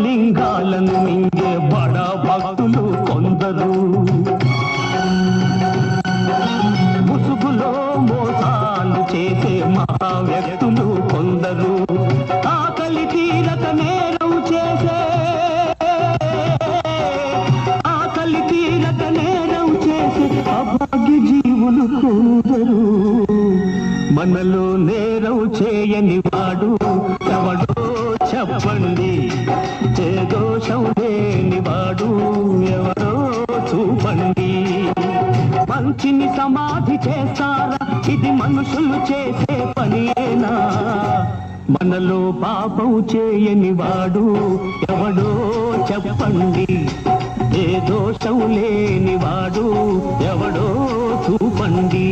లింగాలను మింగే బడా భక్తులు కొందరు, ముసుగులో మోసాలు చేసే మహా వ్యక్తులు కొందరు, ఆకలి తీరక నేరం చేసే అభాగ్య జీవులు కొందరు. మనలో నేరం చేయని వాడు ఎవడో చెప్పండి, ఏ దోషం లేని వాడు ఎవరో చూపండి. మంచిని సమాధి చేస్తారా, ఇది మనుషులు చేసే పనియేనా? మనలో పాపం చేయని వాడు ఎవడో చెప్పండి, ఏ దోషం లేని వాడు ఎవడో చూపండి.